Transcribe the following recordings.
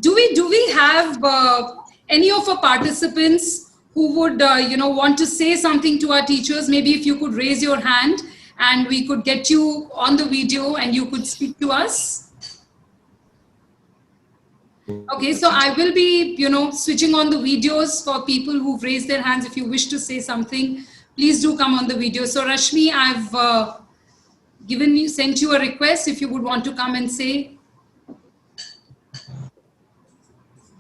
Do we have any of our participants who would want to say something to our teachers? Maybe if you could raise your hand and we could get you on the video and you could speak to us. Okay, so I will be, switching on the videos for people who've raised their hands. If you wish to say something, please do come on the video. So Rashmi, I've sent you a request if you would want to come and say.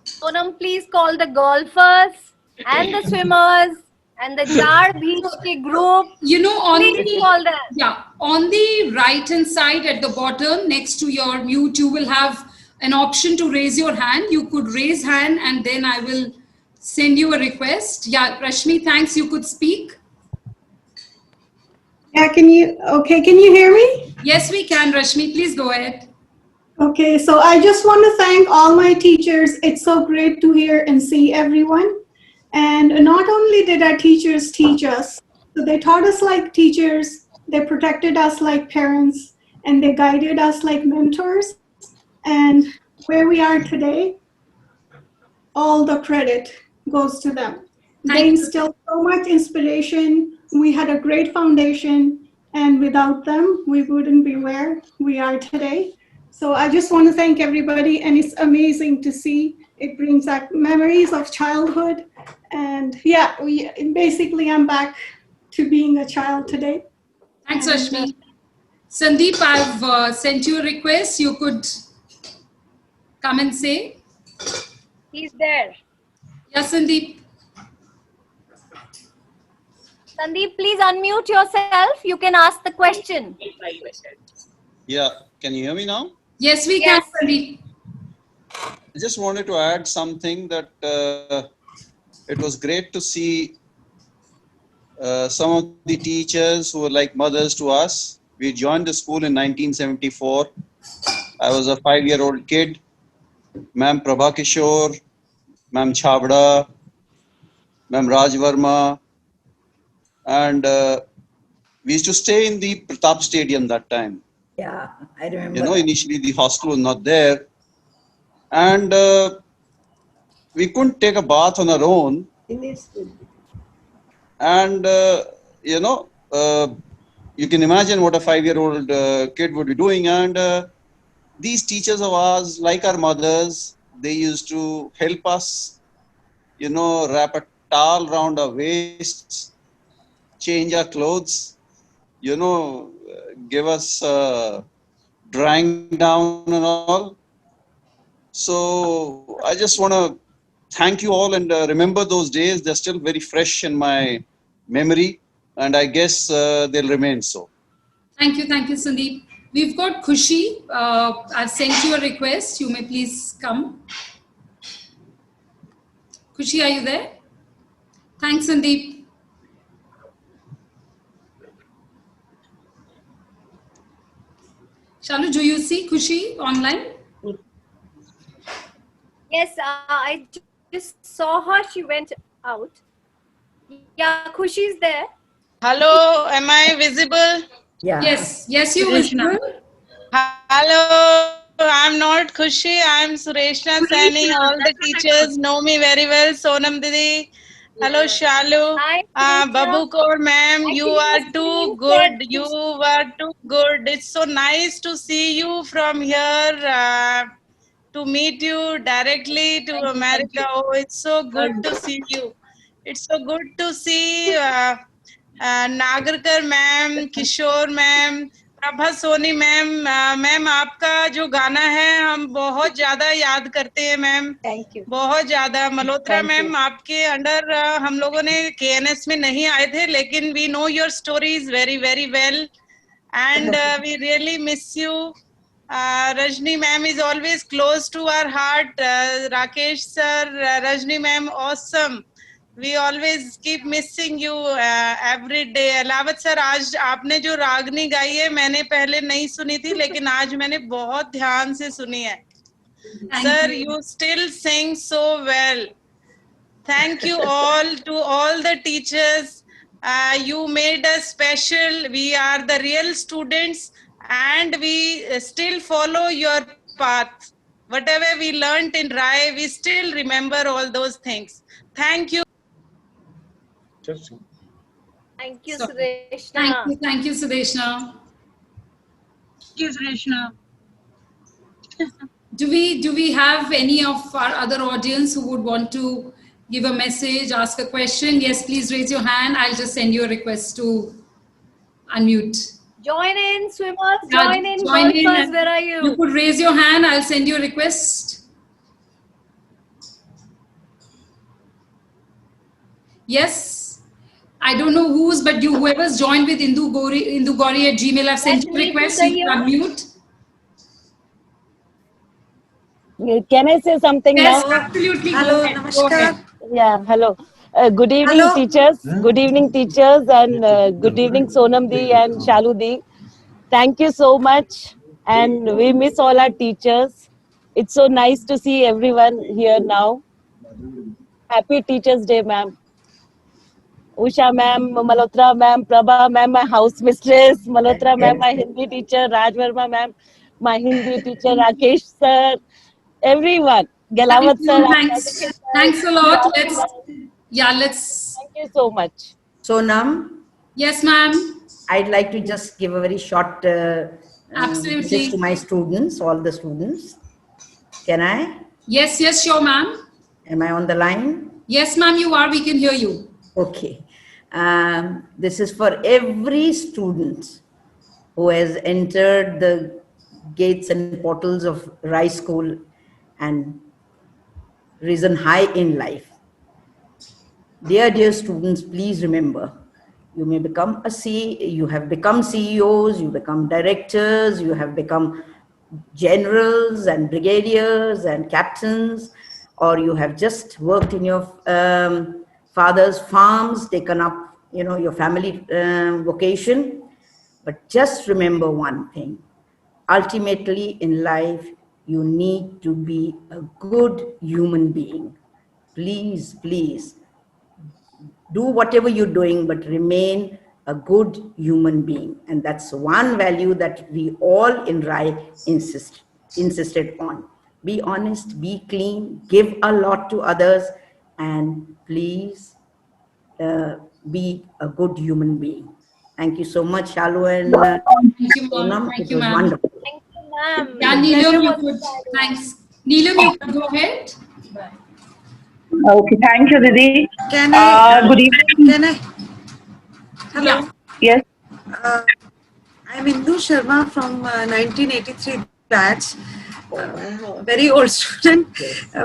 Sonam, please call the golfers and the swimmers and the Jar Beach group. On the right hand side at the bottom next to your mute, you will have an option to raise your hand. You could raise hand and then I will send you a request. Yeah, Rashmi, thanks. You could speak. Yeah, can you hear me? Yes, we can, Rashmi. Please go ahead. Okay, so I just want to thank all my teachers. It's so great to hear and see everyone. And not only did our teachers teach us, so they taught us like teachers, they protected us like parents, and they guided us like mentors. And where we are today, all the credit goes to them. They instilled so much inspiration. We had a great foundation, and without them, we wouldn't be where we are today. So I just want to thank everybody, and it's amazing to see. It brings back memories of childhood. And yeah, I'm back to being a child today. Thanks, Rashmi. Sandeep, I've sent you a request. You could come and say. He's there. Yes, Sandeep. Sandeep, please unmute yourself. You can ask the question. Yeah, can you hear me now? Yes, we can, Sandeep. I just wanted to add something that it was great to see some of the teachers who were like mothers to us. We joined the school in 1974. I was a 5-year-old kid. Ma'am Prabha Kishore, Ma'am Chabda, Ma'am Raj Verma, and we used to stay in the Pratap Stadium that time. Yeah, I remember. Initially the hostel was not there, and we couldn't take a bath on our own. And you can imagine what a 5-year-old kid would be doing. And these teachers of ours, like our mothers, they used to help us, wrap a towel around our waists, change our clothes, give us drying down and all. So I just want to thank you all and remember those days. They're still very fresh in my memory, and I guess they'll remain so. Thank you, Sandeep. We've got Khushi. I've sent you a request. You may please come. Khushi, are you there? Thanks, Sandeep. Shalu, do you see Khushi online? Yes, I just saw her. She went out. Yeah, Khushi's there. Hello, am I visible? Yeah. Yes, you visible. Hello, I'm not Khushi. I'm Sureshna Saini. All the teachers know me very well. Sonam Didi. Hello, Shalu. Hi, Babu Kaur ma'am, you are too good. You are too good. It's so nice to see you from here. To meet you directly to America. Oh, it's so good to see you. It's so good to see Nagarkar ma'am, Kishore ma'am, Prabha Soni ma'am. Ma'am आपका जो गाना है हम बहुत ज्यादा याद करते हैं मैम. Thank you. बहुत ज्यादा. मल्होत्रा मैम आपके अंडर हम लोगों ने KNS में नहीं आए थे, लेकिन we know your stories very very well and we really miss you. Rajni ma'am is always close to our heart. Rakesh sir, Rajni ma'am, awesome. We always keep missing you every day. Ahlawat sir, आज आपने जो रागनी गाई है मैंने पहले नहीं सुनी थी, लेकिन आज मैंने बहुत ध्यान से सुनी है. Sir, you still sing so well. Thank you all to all the teachers. You made us special. We are the real students and we still follow your path. whatever we learnt in RAI, we still remember all those things. Thank you. Thank you, So, Sudeshna. thank you, Sudeshna. Do we have any of our other audience who would want to give a message, ask a question? Yes, please raise your hand. I'll just send you a request to unmute. Join in, swimmers. Yeah, Join in, join in golfers. and Where are You you? could raise your hand. I'll send you a request. Yes. I don't know who's, but whoever's joined with Indu Gauri at Gmail, I've sent you a request. You can unmute. Can I say something Yes, now? absolutely. Hello, Go namaskar. ahead. Yeah, hello. Good evening, Hello. teachers. Good evening, teachers, and good evening, Sonam Di and Shalu Di. Thank you so much. And we miss all our teachers. It's so nice to see everyone here now. Happy Teachers' Day, ma'am. Usha ma'am, Malhotra ma'am, Prabha ma'am, my house mistress, Malhotra ma'am, my Hindi teacher, Raj Verma ma'am, my Hindi teacher, Rakesh sir, everyone. Gelawat sir, Thanks a lot. Let's. Thank you so much. Sonam, Yes, ma'am. I'd like to just give a very short Absolutely. message to my students, all the students. Can I? Yes, sure, ma'am. Am I on the line? Yes, ma'am, you are. We can hear you. Okay. This is for every student who has entered the gates and portals of RAI School and risen high in life. Dear students, please remember, you may become you have become CEOs, you become directors, you have become generals and brigadiers and captains, or you have just worked in your father's farms, taken up, your family vocation. But just remember one thing. Ultimately in life, you need to be a good human being. Please, please, do whatever you're doing, but remain a good human being. And that's one value that we all in RAI insisted on. Be honest, be clean, give a lot to others, and please be a good human being. Thank you so much, Shalu and Thank you, ma'am. Sonam. Thank It you, was ma'am. wonderful. Thank you, ma'am. Yeah, The Neelam, pleasure you was could. mine. Thanks. Neelam, you could go ahead. Okay, thank you, Didi. Can I? Good evening. Can I? Hello. Yes. I'm Indu Sharma from 1983 batch. Very old student,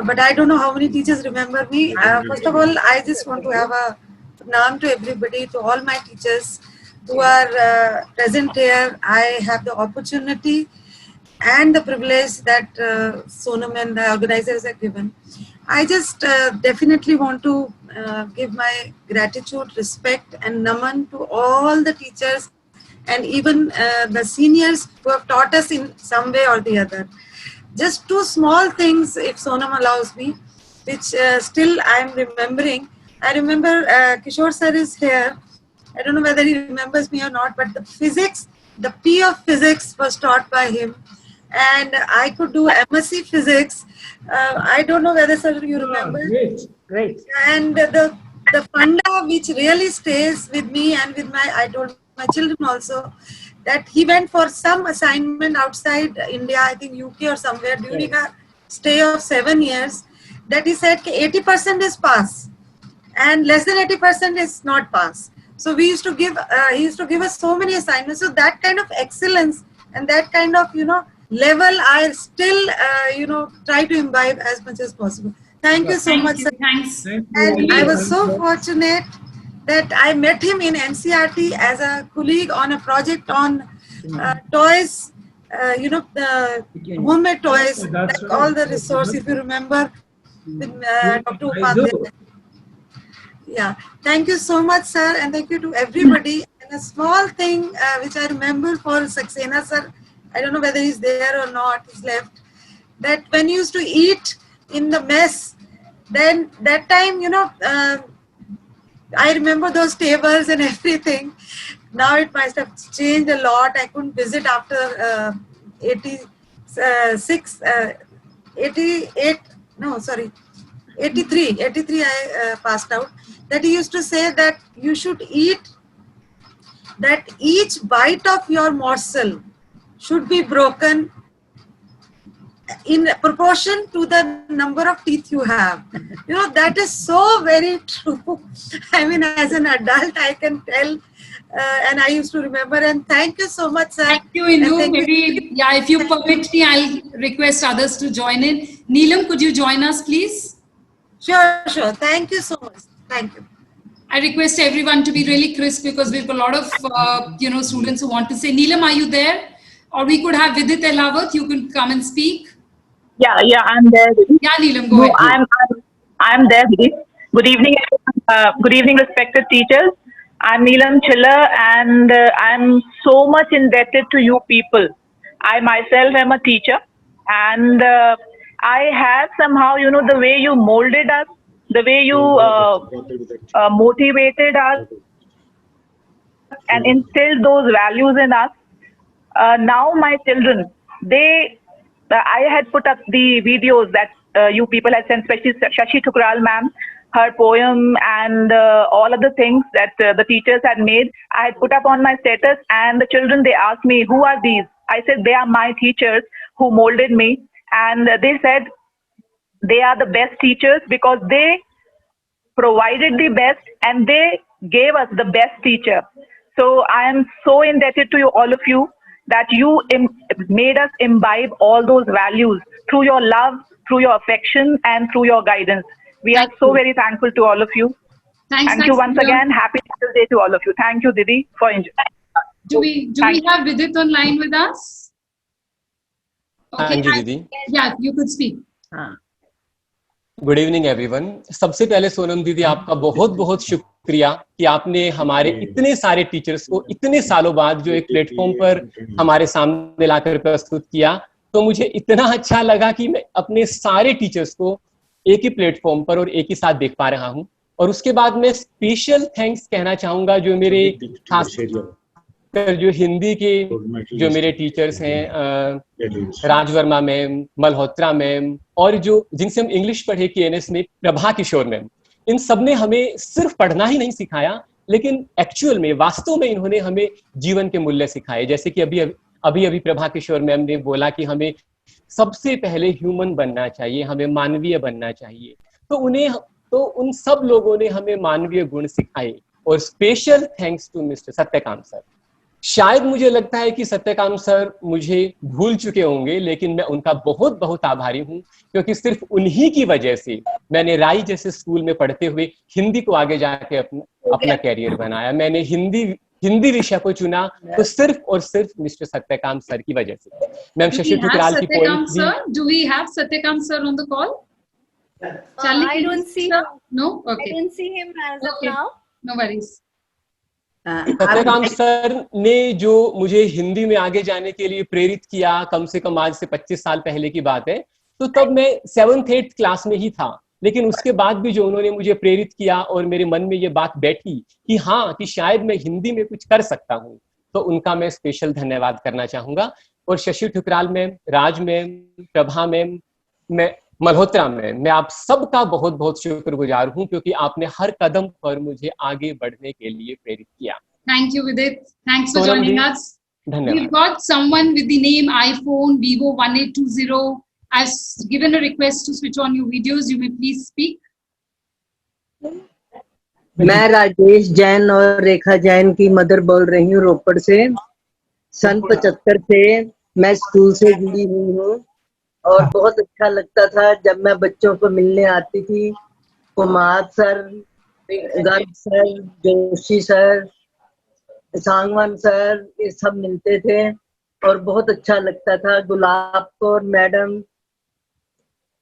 but I don't know how many teachers remember me. First of all, I just want to have a naam to everybody, to all my teachers who are present here. I have the opportunity and the privilege that Sonam and the organizers have given. I just definitely want to give my gratitude, respect and naman to all the teachers and even the seniors who have taught us in some way or the other. Just two small things, if Sonam allows me, which still I am remembering. I remember Kishore sir is here. I don't know whether he remembers me or not, but the physics, the P of physics was taught by him. And I could do MSc physics. I don't know whether sir you remember. Great. And the funda which really stays with me and with I told my children also, that he went for some assignment outside India, I think UK or somewhere, during a stay of 7 years, that he said 80% is pass and less than 80% is not pass. So we used to give, he used to give us so many assignments. So that kind of excellence and that kind of, level, I still, try to imbibe as much as possible. Thank you so much, sir. Thanks. And I was so fortunate that I met him in NCRT as a colleague on a project on toys, the homemade toys, like all the resources, if you remember, with Dr. Upadhyay. Yeah, thank you so much, sir, and thank you to everybody. And a small thing which I remember for Saxena, sir, I don't know whether he's there or not, he's left, that when you used to eat in the mess, then that time, I remember those tables and everything. Now it must have changed a lot. I couldn't visit after 86, 88, no, sorry, 83 I passed out, that he used to say that you should eat, that each bite of your morsel should be broken in proportion to the number of teeth you have. You know, that is so very true. I mean, as an adult, I can tell, and I used to remember. And thank you so much, sir. Thank you, Indu. And thank you. Maybe, yeah, if you permit me, I'll request others to join in. Neelam, could you join us, please? Sure. Thank you so much. Thank you. I request everyone to be really crisp because we've got a lot of, students who want to say. Neelam, are you there? Or we could have Vidit Elawat. You can come and speak. Yeah, I'm there. Yeah, Neelam, go ahead. I'm there. Good evening, good evening, respected teachers. I'm Neelam Chilla, and I'm so much indebted to you people. I myself am a teacher, and I have somehow, the way you molded us, the way you motivated us, and instilled those values in us. Now my children, I had put up the videos that you people had sent, especially Shashi Thukral ma'am, her poem and all of the things that the teachers had made. I had put up on my status, and the children, they asked me, who are these? I said, they are my teachers who molded me. And they said they are the best teachers because they provided the best and they gave us the best teacher. So I am so indebted to you, all of you, that you made us imbibe all those values through your love, through your affection, and through your guidance. We are so very thankful to all of you. Thank you once again. Happy Teachers Day to all of you. Thank you, Didi, for enjoying. Do we have Vidit online with us? Okay. Didi. Yeah, you could speak. Good evening everyone. सबसे पहले सोनम दीदी आपका बहुत बहुत शुक्रिया कि आपने हमारे इतने सारे टीचर्स को इतने सालों बाद जो एक प्लेटफॉर्म पर हमारे सामने लाकर प्रस्तुत किया, तो मुझे इतना अच्छा लगा कि मैं अपने सारे टीचर्स को एक ही प्लेटफॉर्म पर और एक ही साथ देख पा रहा हूं। और उसके बाद मैं स्पेशल थैंक्स कहना चाहूंगा जो मेरे खास जो हिंदी के जो मेरे टीचर्स हैं, राज वर्मा मैम, मल्होत्रा मैम, और जो जिनसे हम इंग्लिश पढ़े केएनएस में प्रभा किशोर मैम, इन सब ने हमें सिर्फ पढ़ना ही नहीं सिखाया, लेकिन एक्चुअल में वास्तव में इन्होंने हमें जीवन के मूल्य सिखाए। जैसे कि अभी प्रभा किशोर मैम ने बोला कि हमें सबसे पहले ह्यूमन बनना चाहिए, हमें मानवीय बनना चाहिए, तो उन सब लोगों ने हमें मानवीय गुण सिखाए। और special thanks to mister Satyakam sir. शायद मुझे लगता है कि सत्यकाम सर मुझे भूल चुके होंगे, लेकिन मैं उनका बहुत बहुत आभारी हूं, क्योंकि सिर्फ उन्हीं की वजह से मैंने राई जैसे स्कूल में पढ़ते हुए हिंदी को आगे जाके अपना कैरियर बनाया। मैंने हिंदी विषय को चुना तो सिर्फ और सिर्फ मिस्टर सत्यकाम सर की वजह से। मैम शशि ठुकराल की पॉइंट भी। Do we have Satyakam sir on the call? I don't see him. No? Okay. I don't see him as of now. No worries. Satyakam sir ने जो मुझे हिंदी में आगे जाने के लिए प्रेरित किया, कम से कम आज से 25 साल पहले की बात है, तो तब मैं 7th 8th क्लास में ही था। लेकिन उसके बाद भी जो उन्होंने मुझे प्रेरित किया और मेरे मन में ये बात बैठी कि हाँ, कि शायद मैं हिंदी में कुछ कर सकता हूँ, तो उनका मैं स्पेशल धन्यवाद करना चाहूंगा। और Shashi Thukral ma'am, Raj ma'am, Prabha ma'am, Malhotra ma'am, मैं आप सबका बहुत बहुत शुक्रगुजार हूं, क्योंकि आपने हर कदम पर मुझे आगे बढ़ने के लिए प्रेरित किया। Thank you, Vidit. Thanks for joining us. धन्यवाद। We've got someone with the name iPhone Vivo 1820. I've given a request to switch on your videos. You may please speak. मैं राजेश जैन और रेखा जैन की मदर बोल रही हूँ, रोपड़ से। सन 75 से मैं स्कूल से जुड़ी हुई हूँ और बहुत अच्छा लगता था जब मैं बच्चों को मिलने आती थी। Kumar sir, Garg sir, Joshi sir, Sangwan sir, ये सब मिलते थे और बहुत अच्छा लगता था। गुलाब कौर मैडम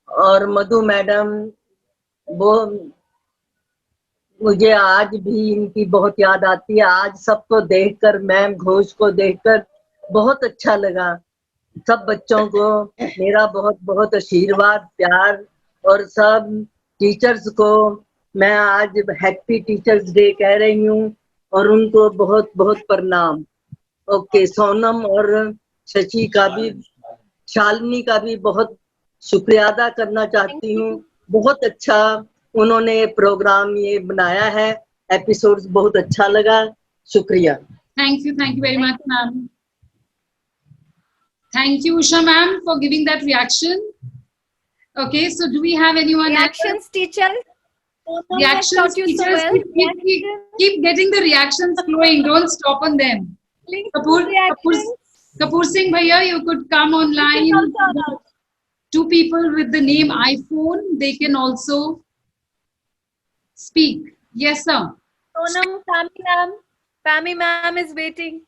और मधु मैडम, वो मुझे आज भी इनकी बहुत याद आती है। आज सबको देखकर, मैम घोष को देखकर बहुत अच्छा लगा। सब बच्चों को मेरा बहुत बहुत आशीर्वाद, प्यार, और सब टीचर्स को मैं आज हैप्पी टीचर्स डे कह रही हूँ और उनको बहुत बहुत प्रणाम। ओके, सोनम और शशि का भी, शालिनी का भी बहुत शुक्रिया अदा करना चाहती हूँ। बहुत अच्छा उन्होंने प्रोग्राम ये बनाया है, एपिसोड्स बहुत अच्छा लगा। शुक्रिया। Thank you very much, ma'am. Thank you, Usha ma'am, for giving that reaction. Okay, so do we have anyone Reactions, teacher? Reactions, teachers, keep getting the reactions flowing. Don't stop on them. Please, Kapoor Singh Bhaiya, you could come online. 2 people with the name iPhone, they can also speak. Yes, sir. Sonam, Pammy ma'am is waiting.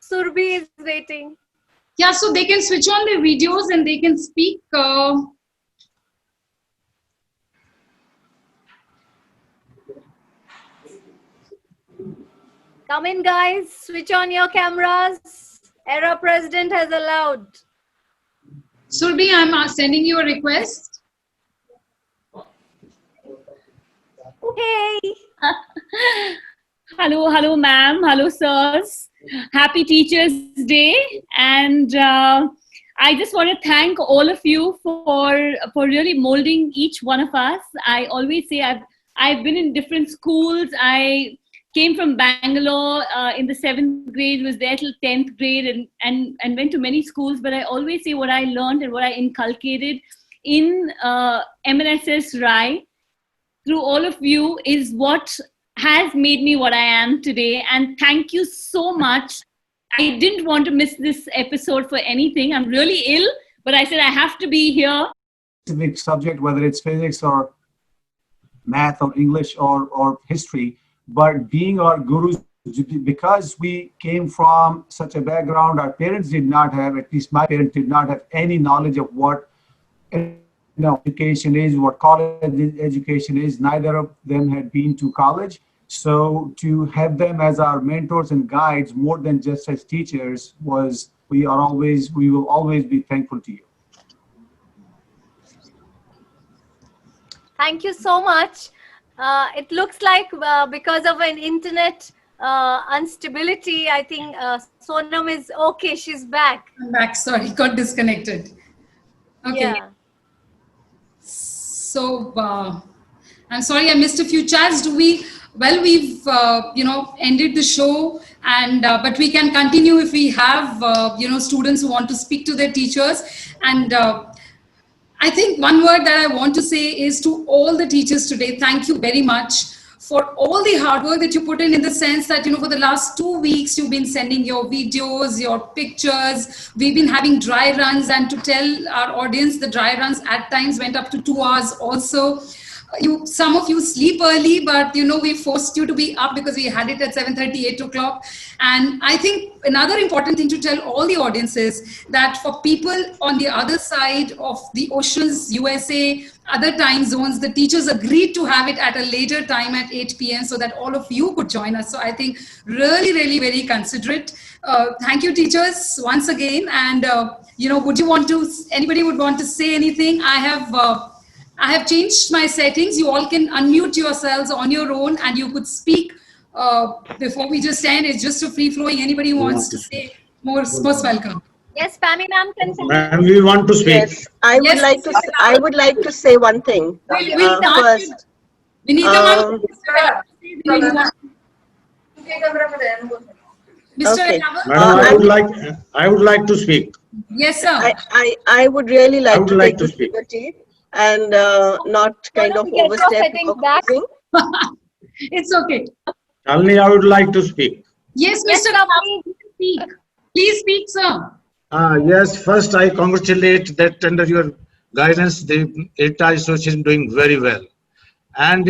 Surbhi is waiting. Yeah, so they can switch on their videos and they can speak. Come in, guys. Switch on your cameras. Era President has allowed. Surbhi, I'm sending you a request. Hey. Hello, ma'am. Hello, sirs. Happy Teachers' Day. And I just want to thank all of you for really molding each one of us. I always say I've been in different schools. I came from Bangalore in the 7th grade, was there till 10th grade and went to many schools. But I always say what I learned and what I inculcated in MNSS Rai through all of you is what has made me what I am today. And thank you so much. I didn't want to miss this episode for anything. I'm really ill, but I said I have to be here. Specific subject, whether it's physics or math or English or history, but being our gurus, because we came from such a background, our parents did not have, at least my parents did not have any knowledge of what education is, what college education is. Neither of them had been to college. So to have them as our mentors and guides more than just as teachers we will always be thankful to you. Thank you so much. It looks like because of an internet instability, I think Sonam is okay. She's back. I'm back. Sorry, got disconnected. Okay. Yeah. So I'm sorry I missed a few chats. We've ended the show, and but we can continue if we have students who want to speak to their teachers. And I think one word that I want to say is to all the teachers today, thank you very much for all the hard work that you put in the sense that, for the last 2 weeks, you've been sending your videos, your pictures. We've been having dry runs, and to tell our audience, the dry runs at times went up to 2 hours also. Some of you sleep early, but we forced you to be up because we had it at 7:30, 8 o'clock. And I think another important thing to tell all the audiences that for people on the other side of the oceans, USA, other time zones, the teachers agreed to have it at a later time at 8 p.m. so that all of you could join us. So I think really, really very considerate. Thank you, teachers, once again. And, anybody would want to say anything? I have changed my settings. You all can unmute yourselves on your own and you could speak before we just end. It's just a free flowing. Anybody who wants to say most welcome. Yes, Pammy ma'am, can Ma'am, we want to speak. Yes, I would like to say one thing. First, Okay. Madam, I would like to speak. Yes, sir. I would really like to like take to speak. liberty and not kind of overstep. It's okay. Shalini, I would like to speak. Yes, Mr. Ravi, speak. Please speak, sir. Yes, first I congratulate that under your guidance, the ETA Association is doing very well. And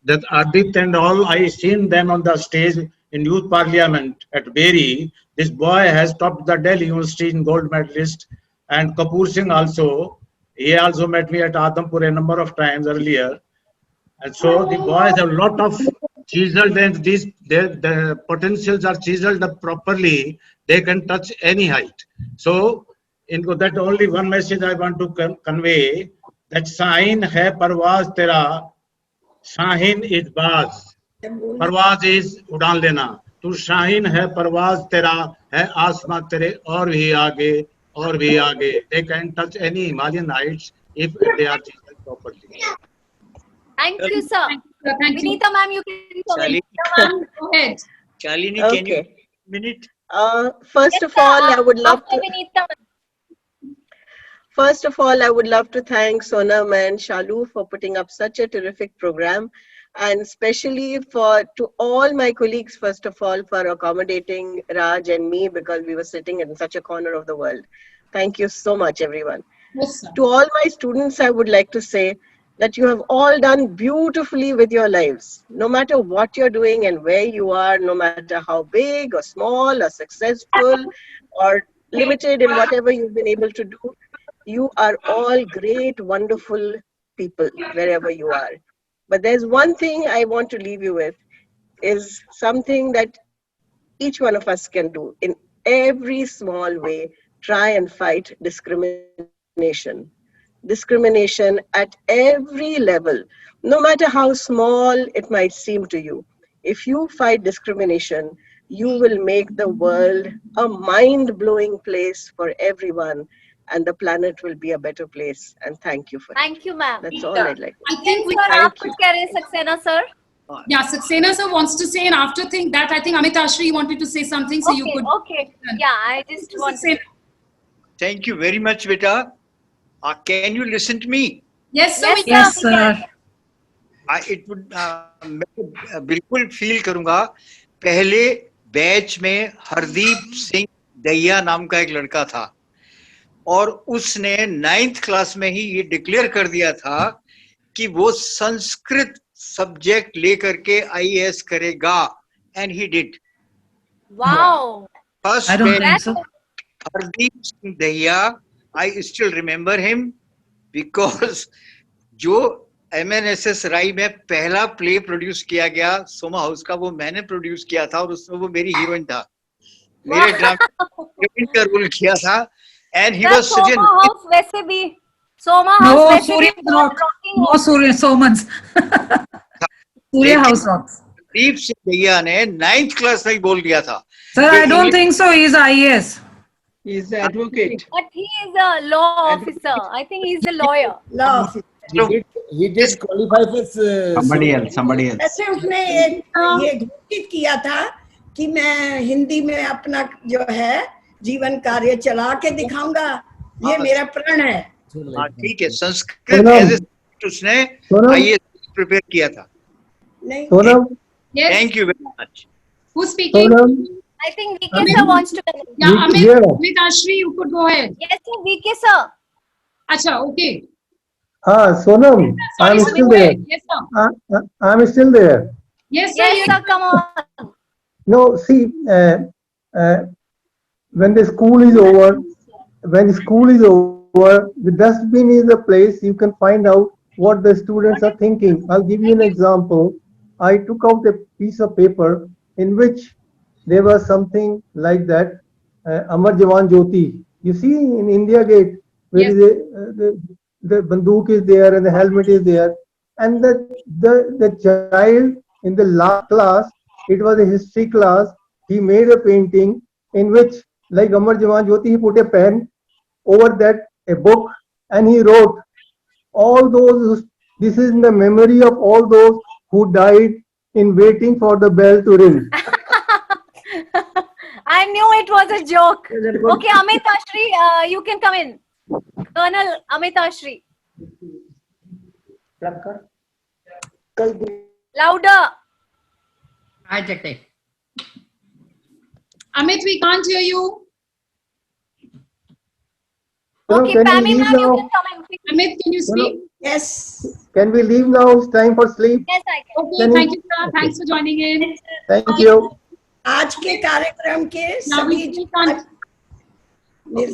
that Adit and all, I seen them on the stage in Youth Parliament at Berry. This boy has topped the Delhi University in gold medalist. And Kapoor Singh also, he also met me at Adampur a number of times earlier. And so the boys have a lot of chiseled, and the potentials are chiseled up properly. They can touch any height. So in that only one message I want to convey, that Shahin hai parwaz tera, Shahin is baz. Parwaz is udan lena. Tu Shahin hai parwaz tera, hai asma tere aur bhi aage, और भी आगे. They can touch any Himalayan heights if they are teaching properly. Thank you, sir. Thank you. Vinita ma'am, you can come in. Go ahead. Shalini, can you Okay. minute? First of all, I would love After to. Vinita. First of all, I would love to thank Sonam and Shalu for putting up such a terrific program, and especially to all my colleagues, first of all, for accommodating Raj and me, because we were sitting in such a corner of the world. Thank you so much, everyone. Yes, sir. To all my students, I would like to say that you have all done beautifully with your lives. No matter what you're doing and where you are, no matter how big or small or successful or limited in whatever you've been able to do, you are all great, wonderful people wherever you are. But there's one thing I want to leave you with, is something that each one of us can do in every small way. Try and fight discrimination. Discrimination at every level, no matter how small it might seem to you. If you fight discrimination, you will make the world a mind-blowing place for everyone, and the planet will be a better place. And thank you for it. Thank you, ma'am. That's all I'd like to I say. think we Sir, have. आप कुछ कह रहे हैं Saxena sir? Yeah, Saxena sir wants to say, and after that, I think Amit Ashri wanted to say something, so you could. Okay. Yeah, I just want to. Thank you very much, beta. Can you listen to me? Yes, sir. Yes, sir. It would. मैं बिल्कुल feel करूंगा. पहले batch में हरदीप सिंह दहिया नाम का एक लड़का था, और उसने 9th क्लास में ही ये डिक्लेयर कर दिया था कि वो संस्कृत सब्जेक्ट लेकर के IAS करेगा, and he did. Wow. First I don't think bench, so. Hardeep Singh Dahiya, I still remember him because जो MNSS राई में पहला प्ले प्रोड्यूस किया गया सोमा हाउस का, वो मैंने प्रोड्यूस किया था, और उसमें वो मेरी हीरोइन था. मेरे ड्रामा हीरोइन का रोल किया था, and he was such a Soma House वैसे भी Soma No, House वैसे Surya भी rock. rocking No, Surya Somans. Surya House rocks. Hardeep Singh Dahiya ने 9th क्लास में ही बोल दिया था. Sir, I don't think so. He's IAS. He's an advocate. But he is a law officer. I think he's a lawyer. Law. He did qualify for somebody else. ऐसे उसने एक ये घोषित किया था कि मैं हिंदी में अपना जो है जीवन कार्य चला के दिखाऊंगा, ये मेरा प्रण है. हाँ ठीक है, संस्कृत एज ए सब्जेक्ट उसने IAS प्रिपेयर किया था. नहीं. Yes. Thank you very much. Who's speaking? I think VK sir wants to. Yeah, Amit Ashri, you could go ahead. Yes, sir, VK sir. Acha, okay. Sonam, Sorry, I'm sir, still go there. ahead. Yes, sir. I'm still there. Yes, sir. Yes, sir, come on. No, see, when the school is over, the dustbin is a place you can find out what the students are thinking. I'll give you an example. I took out a piece of paper in which there was something like that, Amar Jawan Jyoti. You see in India Gate, where the bandook is there and the helmet is there, and the child in the last class, it was a history class, he made a painting in which, like Amar Jawan Jyoti, he put a pen over that, a book, and he wrote all those. This is in the memory of all those who died in waiting for the bell to ring. I knew it was a joke. Okay, Amit Ashri, you can come in. Colonel Amit Ashri. Louder. Amit, we can't hear you. Okay, Pammy ma'am, you can come in. Amit, can you speak? Yes. Can we leave now? It's time for sleep. Yes, I can. Okay, thank you, sir. Thanks for joining in. Thank you. आज के कार्यक्रम के Now सभी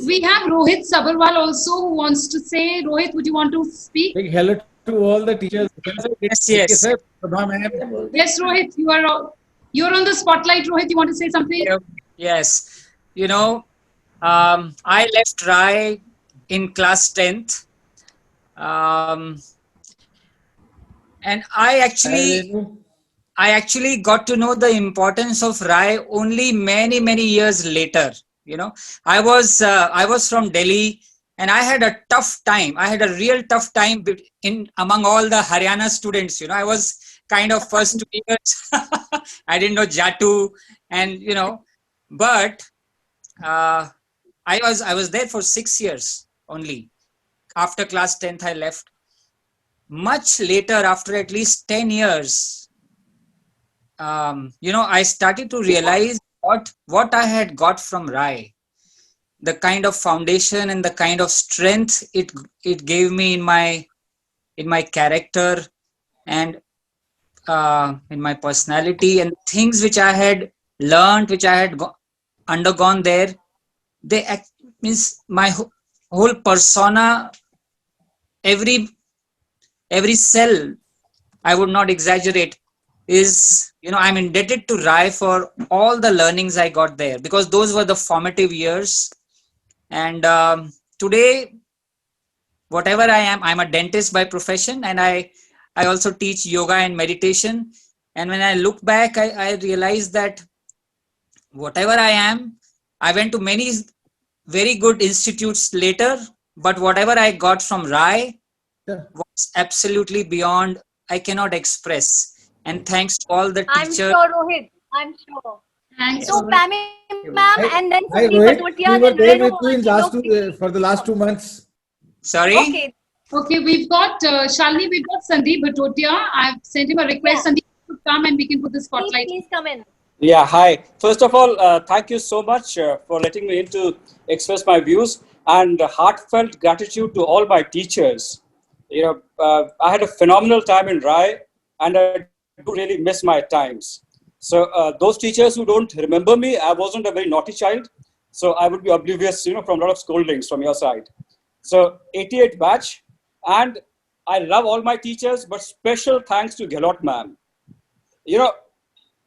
we have Rohit Sabharwal also who wants to say. Rohit, would you want to speak? Big hello to all the teachers. Yes, yes. Yes, Rohit, you're on the spotlight. Rohit, you want to say something? Yes. You know, I left RAI in class 10th. And I actually got to know the importance of RAI only many years later. You know, I was from Delhi, and I had a tough time. I had a real tough time among all the Haryana students. You know, I was kind of first 2 years. I didn't know Jatu, and you know, but I was there for 6 years only. After class 10th, I left. Much later, after at least 10 years, you know, I started to realize what I had got from Rai, the kind of foundation and the kind of strength it gave me in my character and in my personality, and things which I had learned, which I had undergone there. Means my whole persona, every cell, I would not exaggerate, is, you know, I'm indebted to Rai for all the learnings I got there, because those were the formative years. And today, whatever I am, I'm a dentist by profession, and I also teach yoga and meditation. And when I look back, I realized that whatever I am, I went to many very good institutes later, but whatever I got from Rai was absolutely beyond, I cannot express. And thanks to all the I'm teachers. sure, Rohit. I'm sure. Thanks. So, Pammy ma'am, and then Hi, Sandeep Rohit. Bhatia, We were then there Renu. with you in for the last 2 months. Sorry? Okay. Okay, we've got Shalini, we've got Sandeep Bhatotia. I've sent him a request. Sandeep to come and we can put the spotlight. Please come in. Yeah, hi. First of all, thank you so much for letting me in to express my views, and heartfelt gratitude to all my teachers. You know, I had a phenomenal time in Rai, and I do really miss my times. So those teachers who don't remember me, I wasn't a very naughty child, so I would be oblivious, you know, from a lot of scoldings from your side. So 88 batch, and I love all my teachers, but special thanks to Gehlot ma'am. You know,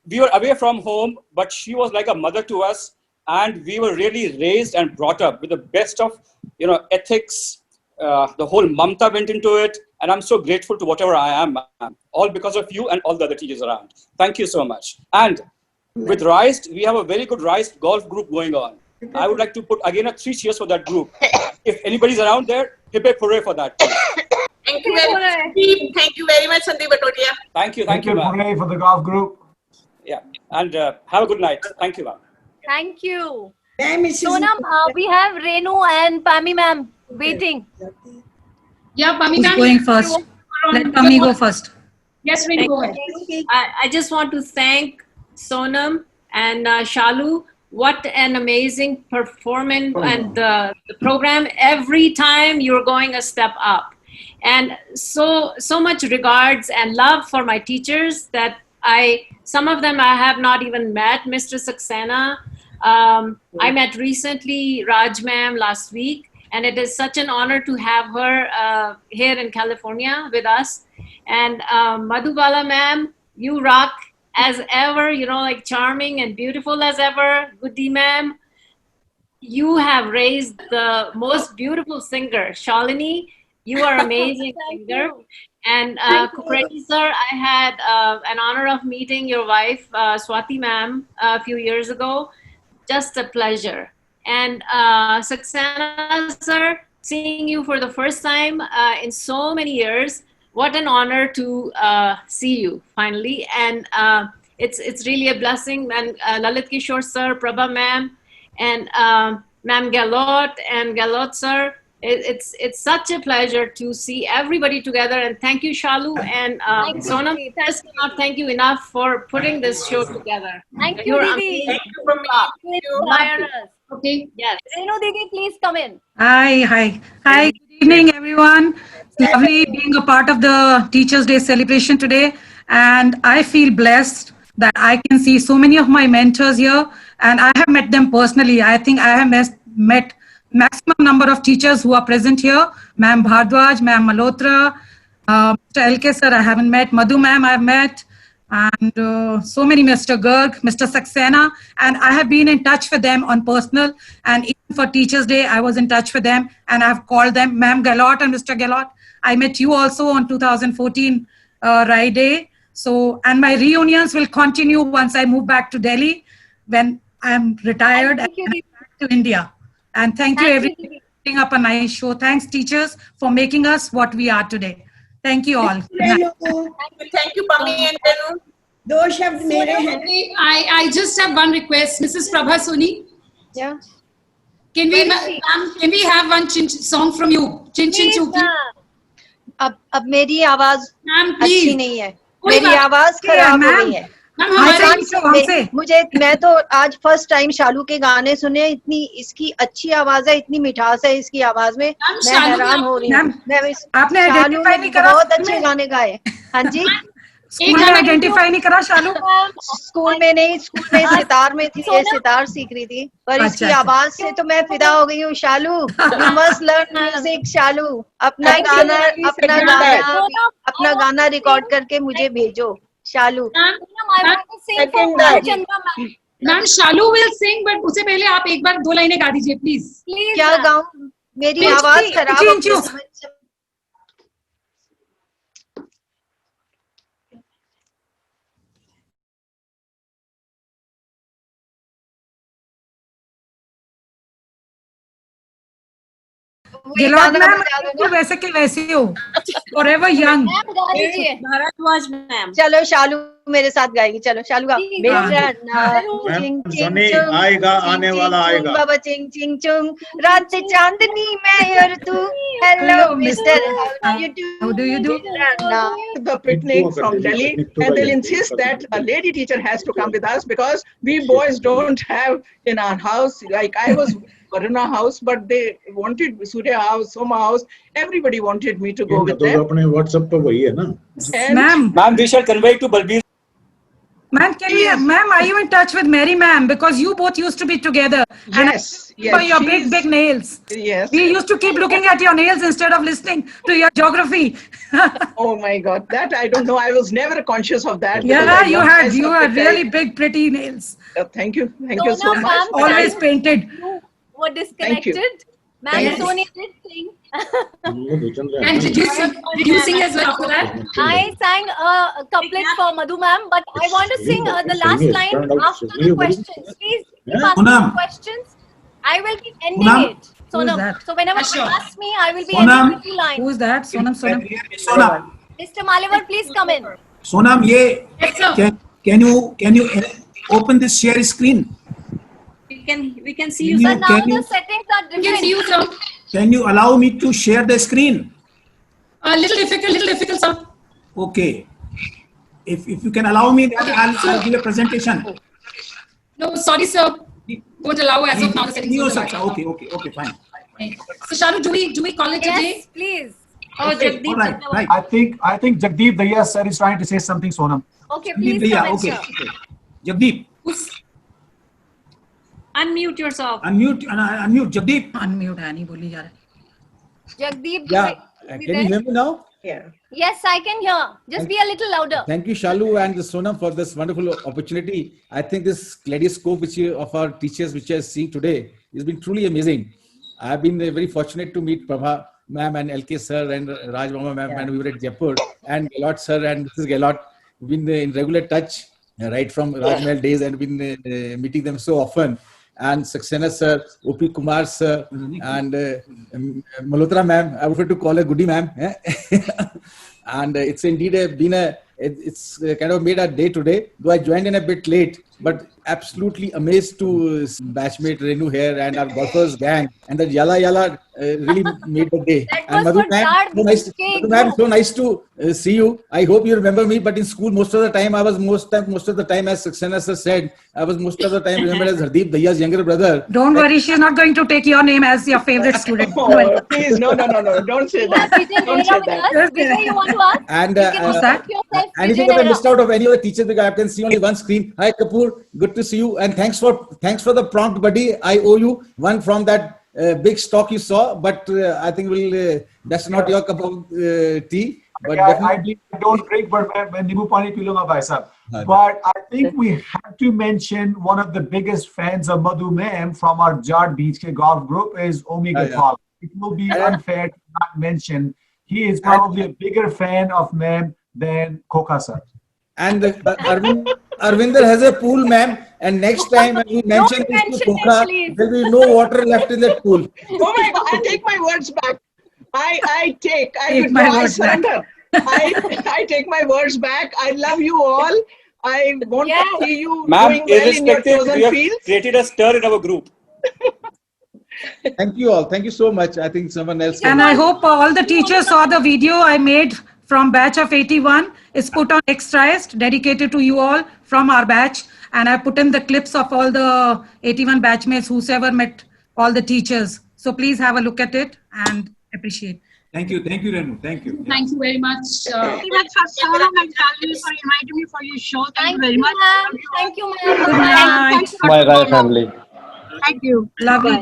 we were away from home, but she was like a mother to us, and we were really raised and brought up with the best of, you know, ethics. The whole Mamta went into it, and I'm so grateful to whatever I am, ma'am. All because of you and all the other teachers around. Thank you so much. And with RISE, we have a very good RISE golf group going on. I would like to put again a 3 cheers for that group. If anybody's around there, hip hip hooray for that. Thank you very much. Thank you very much, Sandeep Bhatotia. Thank you, Thank you, ma'am. Hooray for the golf group. Yeah, and have a good night. Thank you, ma'am. Thank you. Sonam, we have Renu and Pammy ma'am waiting. Yeah, Pammy Who's ma'am. going first? Let Pammy go first. Yes, Renu, go ahead. I just want to thank Sonam and Shalu. What an amazing performance and the program. Every time you're going a step up. And so much regards and love for my teachers that some of them I have not even met. Mr. Saxena, I met recently Raj ma'am last week, and it is such an honor to have her here in California with us. And Madhubala ma'am, you rock as ever, you know, like charming and beautiful as ever. Goody ma'am, you have raised the most beautiful singer. Shalini, you are amazing singer. And Kupreti sir, I had an honor of meeting your wife, Swati ma'am, a few years ago. Just a pleasure. And Saxena sir, seeing you for the first time in so many years. What an honor to see you finally. And it's really a blessing. And Lalit Kishore sir, Prabha ma'am, and Ma'am Gehlot and Gehlot sir, it's such a pleasure to see everybody together. And thank you, Shalu and Sonam. Just cannot thank you enough for putting this show together. Thank you, Didi. Thank you for me. Okay. Yes. Renu Didi, please come in. Hi. Good evening, everyone. It's lovely being a part of the Teachers' Day celebration today. And I feel blessed that I can see so many of my mentors here. And I have met them personally. I think I have met maximum number of teachers who are present here. Ma'am Bhardwaj, Ma'am Malhotra, Mr. LK sir, I haven't met. Madhu ma'am, I've met. And so many, Mr. Garg, Mr. Saxena. And I have been in touch with them on personal. And even for Teachers' Day, I was in touch with them. And I've called them, Ma'am Gehlot and Mr. Gehlot. I met you also on 2014 Rai Day. So, and my reunions will continue once I move back to Delhi when I'm retired. Thank you, to India. And thank you everyone for putting up a nice show. Thanks teachers for making us what we are today. Thank you all. Thank you, Pami and Renu. दो शब्द मेरे हैं. I just have one request, Mrs. Prabha Soni. Yeah. Can we have one song from you? Chin Chin Chuki. अब मेरी आवाज अच्छी नहीं है. कोई मेरी आवाज खराब हो गई है. मैं तो आज फर्स्ट टाइम शालू के गाने सुने. इतनी इसकी अच्छी आवाज है, इतनी मिठास है इसकी आवाज में. मैं हैरान हो रही हूँ. आपने शालू ने बहुत अच्छे गाने गाए. हाँ जी. स्कूल में आइडेंटिफाई नहीं करा शालू? स्कूल में नहीं, स्कूल में सितार में थी. ये सितार सीख रही थी, पर इसकी आवाज से तो मैं फिदा हो गई हूँ. Shalu, you must learn music. Shalu, अपना गाना रिकॉर्ड करके मुझे भेजो. Shalu. Ma'am Shalu will sing, but उससे पहले आप एक बार 2 लाइनें गा दीजिए प्लीज. क्या गाऊं? मेरी आवाज खराब हो गई. गेलॉट मैम तो वैसे के वैसे हो, forever young. भारद्वाज मैम. चलो शालू मेरे साथ गाएगी. चलो शालू गा. आएगा, आने वाला आएगा. बाबा चिंग चिंग चुंग, रात से चांदनी मैं और तू. Hello mister, how do you do? The picnic from Delhi, and they'll insist that a lady teacher has to come with us because we boys don't have in our house. Like I was Varuna house, but they wanted Surya house, Soma house. Everybody wanted me to go with them. अपने WhatsApp पे वही है ना. Ma'am, we shall convey to Balbir. Ma'am, are you in touch with Mary ma'am? Because you both used to be together. Yes, and for your big nails. Yes. We used to keep looking at your nails instead of listening to your geography. Oh my God, that I don't know. I was never conscious of that. Yeah, you had really big, pretty nails. Thank you so much. Always painted. Were disconnected. Ma'am, Soni did sing. And did you sing as well after that? I sang a couplet for Madhu ma'am, but I want to sing the last line after the questions. Please keep asking questions. I will keep ending it. Sonam. So whenever you ask me, I will be ending the line. Who is that? Sonam. Mr. Malivar, please come in. Sonam, can you open this share screen? We can see you. But now the settings are different. We can see you, sir. Can you allow me to share the screen? A little difficult, sir. Okay. If you can allow me, then I'll give a presentation. No, sorry, sir. Won't allow as of now. The settings. Okay, fine. So, Sharu, do we call it today? Yes, please. Okay, all right. I think Jagdeep Daya sir is trying to say something, Sonam. Okay, please come in, sir. Jagdeep. Unmute yourself. Unmute, Jagdeep. Unmute, Annie, boli yaar. Jagdeep. Yeah. Can you hear me now? Yeah. Yes, I can hear. Just be a little louder. Thank you, Shalu and Sonam, for this wonderful opportunity. I think this kaleidoscope of our teachers, which I are seeing today, has been truly amazing. I have been very fortunate to meet Prabha ma'am and LK sir and Raj Mama ma'am, and we were at Jaipur, and Gehlot sir and Mrs. Gehlot. We've been in regular touch right from Rajmahal days, and been meeting them so often. And Saxena sir, O.P. Kumar sir, and Malhotra ma'am. I prefer to call her Goody ma'am. And it's indeed it's kind of made our day today. Though I joined in a bit late, but absolutely amazed to batchmate Renu here and our golfers gang, and that Yala really made the day. And Madhu ma'am, so nice to see you. I hope you remember me, but in school most of the time I was most of the time, as Saxena sir said, I was most of the time remembered as Hardeep Daya's younger brother. Don't worry, she's not going to take your name as your favorite student. Oh, please, no, don't say that. Don't say that. Vijay, you want to ask? And anything that I missed out of any of the teachers, because I can see only one screen. Hi Kapoor, good to see you, and thanks for the prompt, buddy. I owe you one from that big stock you saw, but I think that's not your cup of tea. But I don't drink, but Nibu Pani Pilunga Bhai Sahab. But I think we have to mention one of the biggest fans of Madhu ma'am from our Jad Beach ke golf group is Omi Gopal. It will be unfair to not mention. He is probably a bigger fan of ma'am than Koka sir. And Arvind Arvinder has a pool, ma'am, and next time when we mention this to Pokha, there will be no water left in that pool. Oh my God! I take my words back. I surrender. I take my words back. I love you all. I want to see you Ma'am, doing well in your chosen we have field. created a stir in our group. Thank you all. Thank you so much. I think someone else. And I hope all the teachers saw the video I made from batch of 81. It's put on Extrist, dedicated to you all from our batch. And I put in the clips of all the 81 batchmates, whosoever met all the teachers. So please have a look at it and appreciate. Thank you, Renu. Thank you. Thank you very much. Thank you very much for Sonam and Shalini for inviting me for your show. Thank you very much. Thank you, ma'am. Good night. Bye bye family. Thank you. Love you.